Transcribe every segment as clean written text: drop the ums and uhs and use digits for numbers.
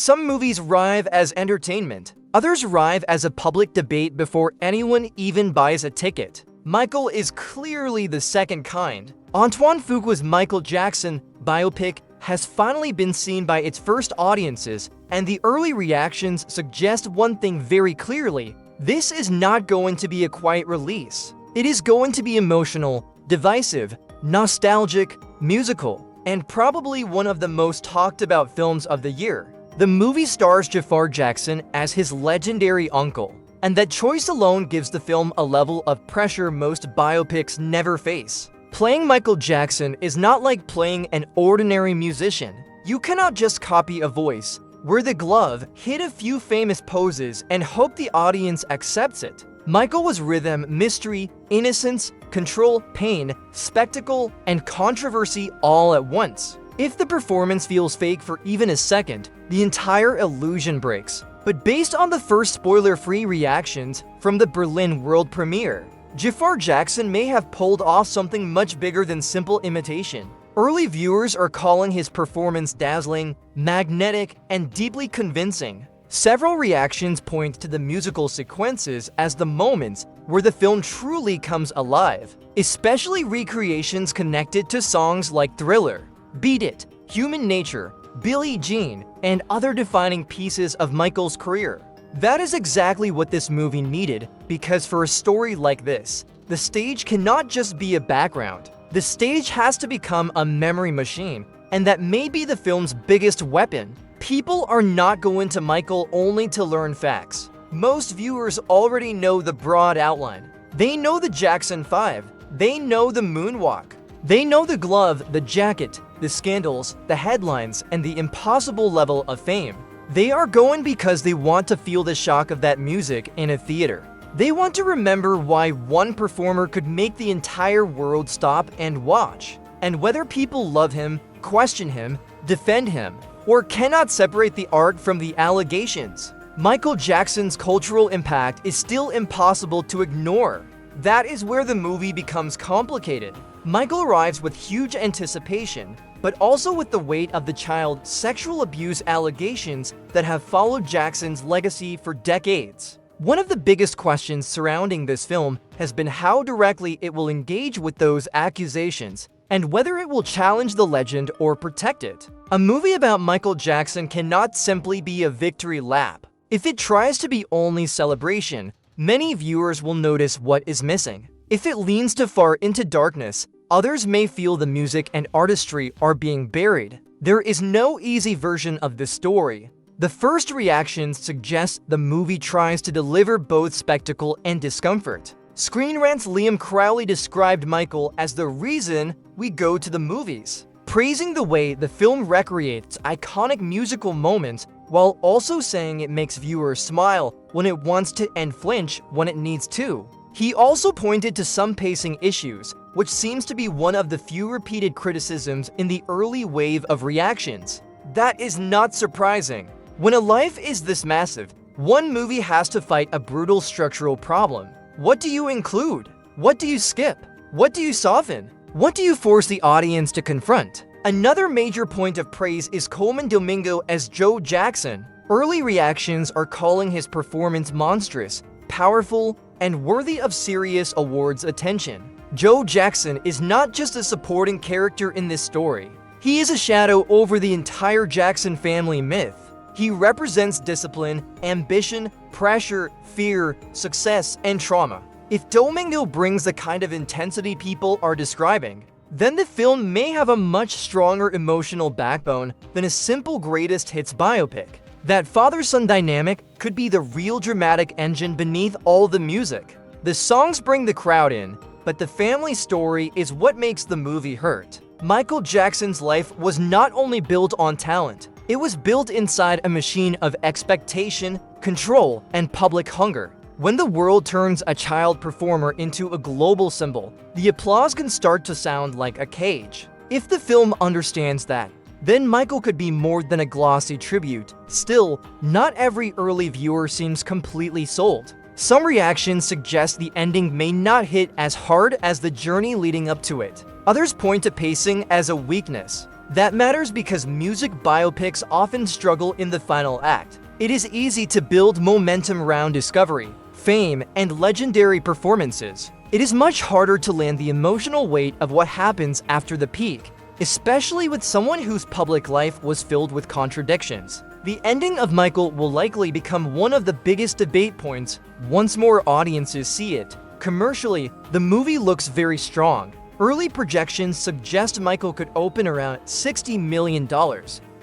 Some movies arrive as entertainment. Others arrive as a public debate before anyone even buys a ticket. Michael is clearly the second kind. Antoine Fuqua's Michael Jackson biopic has finally been seen by its first audiences, and the early reactions suggest one thing very clearly. This is not going to be a quiet release. It is going to be emotional, divisive, nostalgic, musical, and probably one of the most talked about films of the year. The movie stars Jaafar Jackson as his legendary uncle, and that choice alone gives the film a level of pressure most biopics never face. Playing Michael Jackson is not like playing an ordinary musician. You cannot just copy a voice, wear the glove, hit a few famous poses, and hope the audience accepts it. Michael was rhythm, mystery, innocence, control, pain, spectacle, and controversy all at once. If the performance feels fake for even a second, the entire illusion breaks. But based on the first spoiler-free reactions from the Berlin world premiere, Jaafar Jackson may have pulled off something much bigger than simple imitation. Early viewers are calling his performance dazzling, magnetic, and deeply convincing. Several reactions point to the musical sequences as the moments where the film truly comes alive, especially recreations connected to songs like Thriller, Beat It, Human Nature, Billie Jean, and other defining pieces of Michael's career. That is exactly what this movie needed, because for a story like this, the stage cannot just be a background. The stage has to become a memory machine, and that may be the film's biggest weapon. People are not going to Michael only to learn facts. Most viewers already know the broad outline. They know the Jackson 5. They know the moonwalk. They know the glove, the jacket, the scandals, the headlines, and the impossible level of fame. They are going because they want to feel the shock of that music in a theater. They want to remember why one performer could make the entire world stop and watch. And whether people love him, question him, defend him, or cannot separate the art from the allegations, Michael Jackson's cultural impact is still impossible to ignore. That is where the movie becomes complicated. Michael arrives with huge anticipation, but also with the weight of the child sexual abuse allegations that have followed Jackson's legacy for decades. One of the biggest questions surrounding this film has been how directly it will engage with those accusations, and whether it will challenge the legend or protect it. A movie about Michael Jackson cannot simply be a victory lap. If it tries to be only celebration, many viewers will notice what is missing. If it leans too far into darkness, others may feel the music and artistry are being buried. There is no easy version of this story. The first reactions suggest the movie tries to deliver both spectacle and discomfort. Screen Rant's Liam Crowley described Michael as the reason we go to the movies, praising the way the film recreates iconic musical moments while also saying it makes viewers smile when it wants to and flinch when it needs to. He also pointed to some pacing issues, which seems to be one of the few repeated criticisms in the early wave of reactions. That is not surprising. When a life is this massive, one movie has to fight a brutal structural problem. What do you include? What do you skip? What do you soften? What do you force the audience to confront? Another major point of praise is Colman Domingo as Joe Jackson. Early reactions are calling his performance monstrous, powerful, and worthy of serious awards attention. Joe Jackson is not just a supporting character in this story. He is a shadow over the entire Jackson family myth. He represents discipline, ambition, pressure, fear, success, and trauma. If Domingo brings the kind of intensity people are describing, then the film may have a much stronger emotional backbone than a simple greatest hits biopic. That father-son dynamic could be the real dramatic engine beneath all the music. The songs bring the crowd in, but the family story is what makes the movie hurt. Michael Jackson's life was not only built on talent, it was built inside a machine of expectation, control, and public hunger. When the world turns a child performer into a global symbol, the applause can start to sound like a cage. If the film understands that, then Michael could be more than a glossy tribute. Still, not every early viewer seems completely sold. Some reactions suggest the ending may not hit as hard as the journey leading up to it. Others point to pacing as a weakness. That matters because music biopics often struggle in the final act. It is easy to build momentum around discovery, fame, and legendary performances. It is much harder to land the emotional weight of what happens after the peak, especially with someone whose public life was filled with contradictions. The ending of Michael will likely become one of the biggest debate points once more audiences see it. Commercially, the movie looks very strong. Early projections suggest Michael could open around $60 million,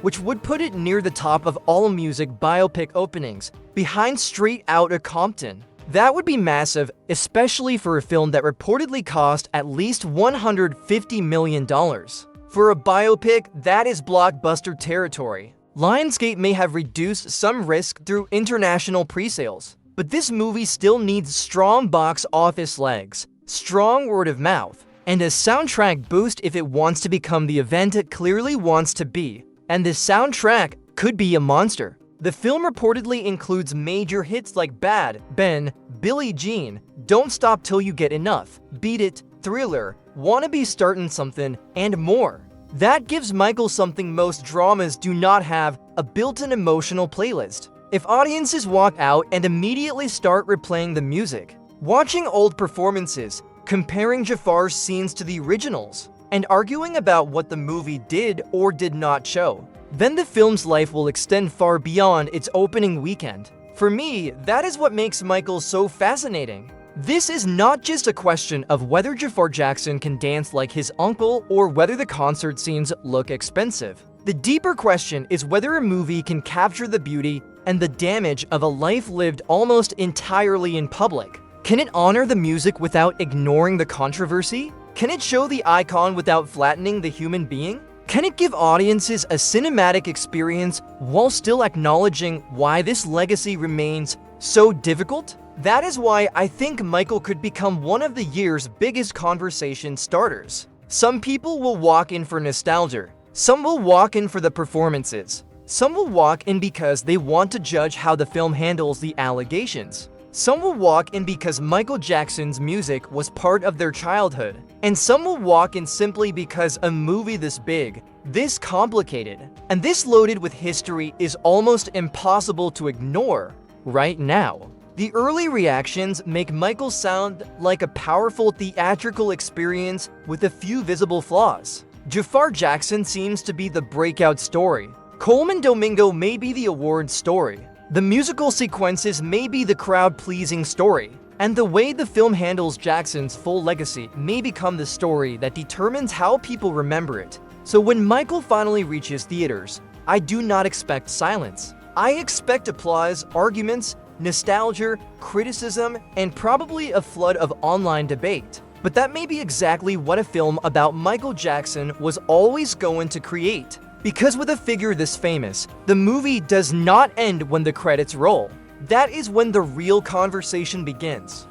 which would put it near the top of all music biopic openings, behind Straight Outta Compton. That would be massive, especially for a film that reportedly cost at least $150 million. For a biopic, that is blockbuster territory. Lionsgate may have reduced some risk through international pre-sales, but this movie still needs strong box office legs, strong word of mouth, and a soundtrack boost if it wants to become the event it clearly wants to be. And the soundtrack could be a monster. The film reportedly includes major hits like Bad, Ben, Billie Jean, Don't Stop Till You Get Enough, Beat It, Thriller, Wanna Be Startin' Something, and more. That gives Michael something most dramas do not have, a built-in emotional playlist. If audiences walk out and immediately start replaying the music, watching old performances, comparing Jaafar's scenes to the originals, and arguing about what the movie did or did not show, then the film's life will extend far beyond its opening weekend. For me, that is what makes Michael so fascinating. This is not just a question of whether Jaafar Jackson can dance like his uncle or whether the concert scenes look expensive. The deeper question is whether a movie can capture the beauty and the damage of a life lived almost entirely in public. Can it honor the music without ignoring the controversy? Can it show the icon without flattening the human being? Can it give audiences a cinematic experience while still acknowledging why this legacy remains so difficult? That is why I think Michael could become one of the year's biggest conversation starters. Some people will walk in for nostalgia. Some will walk in for the performances. Some will walk in because they want to judge how the film handles the allegations. Some will walk in because Michael Jackson's music was part of their childhood. And some will walk in simply because a movie this big, this complicated, and this loaded with history is almost impossible to ignore right now. The early reactions make Michael sound like a powerful theatrical experience with a few visible flaws. Jaafar Jackson seems to be the breakout story. Colman Domingo may be the award story. The musical sequences may be the crowd-pleasing story. And the way the film handles Jackson's full legacy may become the story that determines how people remember it. So when Michael finally reaches theaters, I do not expect silence. I expect applause, arguments, nostalgia, criticism, and probably a flood of online debate. But that may be exactly what a film about Michael Jackson was always going to create. Because with a figure this famous, the movie does not end when the credits roll. That is when the real conversation begins.